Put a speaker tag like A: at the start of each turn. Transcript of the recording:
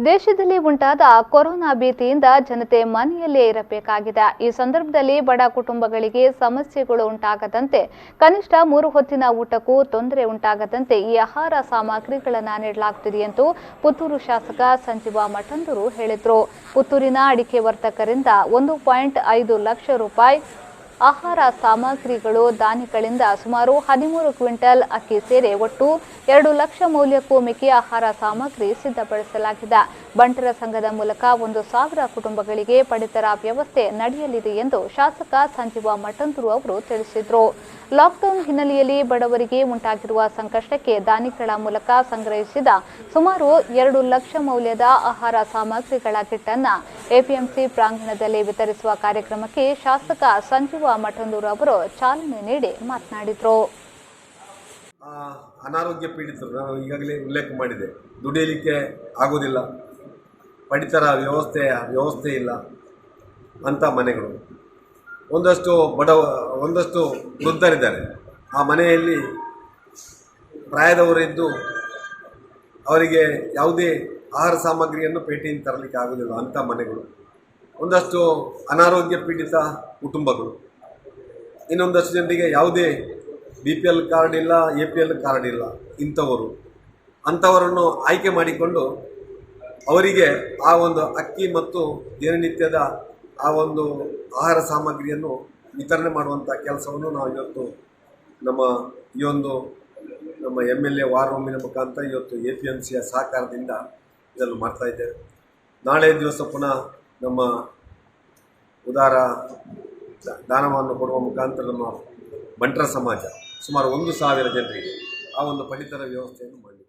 A: ದೇಶದಲ್ಲಿ ಉಂಟಾದ ಕೊರೋನಾ ಭೀತಿಯಿಂದ ಜನತೆ ಮನೆಯಲ್ಲೇ ಇರಬೇಕಾಗಿದೆ. ಈ ಸಂದರ್ಭದಲ್ಲಿ ಬಡ ಕುಟುಂಬಗಳಿಗೆ ಸಮಸ್ಯೆಗಳು ಉಂಟಾಗದಂತೆ ಕನಿಷ್ಠ 3 ಹೊತ್ತಿನ ಊಟಕ್ಕೂ ತೊಂದರೆ ಉಂಟಾಗದಂತೆ ಈ ಆಹಾರ ಸಾಮಗ್ರಿಗಳನ್ನು ನೀಡಲಾಗುತ್ತಿದೆ ಎಂದು ಪುತ್ತೂರು ಶಾಸಕ ಸಂಜೀವಮತಂದೂರ್ ಹೇಳಿದರು. ಪುತ್ತೂರಿನ ಅಡಿಕೆ ವರ್ತಕರಿಂದ 1.5 ಲಕ್ಷ ರೂಪಾಯಿ ಆಹಾರ ಸಾಮಗ್ರಿಗಳು ದಾನಿಗಳಿಂದ ಸುಮಾರು 13 ಕ್ವಿಂಟಲ್ ಅಕ್ಕಿ ಸೇರಿ ಒಟ್ಟು 2 ಲಕ್ಷ ಮೌಲ್ಯಕ್ಕೂ ಮಿಕ್ಕಿ ಆಹಾರ ಸಾಮಗ್ರಿ ಸಿದ್ಧಪಡಿಸಲಾಗಿದೆ. ಬಂಟರ ಸಂಘದ ಮೂಲಕ 1,000 ಕುಟುಂಬಗಳಿಗೆ ಪಡಿತರ ವ್ಯವಸ್ಥೆ ನಡೆಯಲಿದೆ ಎಂದು ಶಾಸಕ ಸಂಜೀವಮತಂದೂರ್ ಅವರು ತಿಳಿಸಿದರು. ಲಾಕ್ಡೌನ್ ಹಿನ್ನೆಲೆಯಲ್ಲಿ ಬಡವರಿಗೆ ಉಂಟಾಗಿರುವ ಸಂಕಷ್ಟಕ್ಕೆ ದಾನಿಗಳ ಮೂಲಕ ಸಂಗ್ರಹಿಸಿದ ಸುಮಾರು 2 ಲಕ್ಷ ಮೌಲ್ಯದ ಆಹಾರ ಸಾಮಗ್ರಿಗಳ ಕಿಟ್ ಅನ್ನು ಎಪಿಎಂಸಿ ಪ್ರಾಂಗಣದಲ್ಲಿ ವಿತರಿಸುವ ಕಾರ್ಯಕ್ರಮಕ್ಕೆ ಶಾಸಕ ಸಂಜೀವಮತಂದೂರ್ ಅವರು ಚಾಲನೆ ನೀಡಿ ಮಾತನಾಡಿದರು.
B: ಅನಾರೋಗ್ಯ ಪೀಡಿತರು ನಾನು ಈಗಾಗಲೇ ಉಲ್ಲೇಖ ಮಾಡಿದೆ. ದುಡಿಯಲಿಕ್ಕೆ ಆಗೋದಿಲ್ಲ, ಪಡಿತರ ವ್ಯವಸ್ಥೆ ಇಲ್ಲ ಅಂಥ ಮನೆಗಳು, ಒಂದಷ್ಟು ವೃದ್ಧರಿದ್ದಾರೆ. ಆ ಮನೆಯಲ್ಲಿ ಪ್ರಾಯದವರಿದ್ದು ಅವರಿಗೆ ಯಾವುದೇ ಆಹಾರ ಸಾಮಗ್ರಿಯನ್ನು ಪೇಟೆಯಿಂದ ತರಲಿಕ್ಕೆ ಆಗೋದಿಲ್ಲ ಅಂಥ ಮನೆಗಳು, ಒಂದಷ್ಟು ಅನಾರೋಗ್ಯ ಪೀಡಿತ ಕುಟುಂಬಗಳು, ಇನ್ನೊಂದಷ್ಟು ಜನರಿಗೆ ಯಾವುದೇ BPL ಕಾರ್ಡ್ ಇಲ್ಲ, APL ಕಾರ್ಡ್ ಇಲ್ಲ. ಅಂಥವರನ್ನು ಆಯ್ಕೆ ಮಾಡಿಕೊಂಡು ಅವರಿಗೆ ಆ ಒಂದು ಅಕ್ಕಿ ಮತ್ತು ದಿನನಿತ್ಯದ ಆ ಒಂದು ಆಹಾರ ಸಾಮಗ್ರಿಯನ್ನು ವಿತರಣೆ ಮಾಡುವಂಥ ಕೆಲಸವನ್ನು ನಾವು ಇವತ್ತು ನಮ್ಮ MLA ವಾರ್ ರೂಮಿನ ಮುಖಾಂತರ ಇವತ್ತು APMCಯ ಸಹಕಾರದಿಂದ ಇದನ್ನು ಮಾಡ್ತಾಯಿದ್ದೇವೆ. ನಾಳೆ ದಿವಸ ಪುನಃ ನಮ್ಮ ಉದಾರ ದಾನವನ್ನು ಕೊಡುವ ಮುಖಾಂತರ ನಮ್ಮ ಬಂಟರ ಸಮಾಜ ಸುಮಾರು 1,000 ಜನರಿಗೆ ಆ ಒಂದು ಪಡಿತರ ವ್ಯವಸ್ಥೆಯನ್ನು ಮಾಡಿ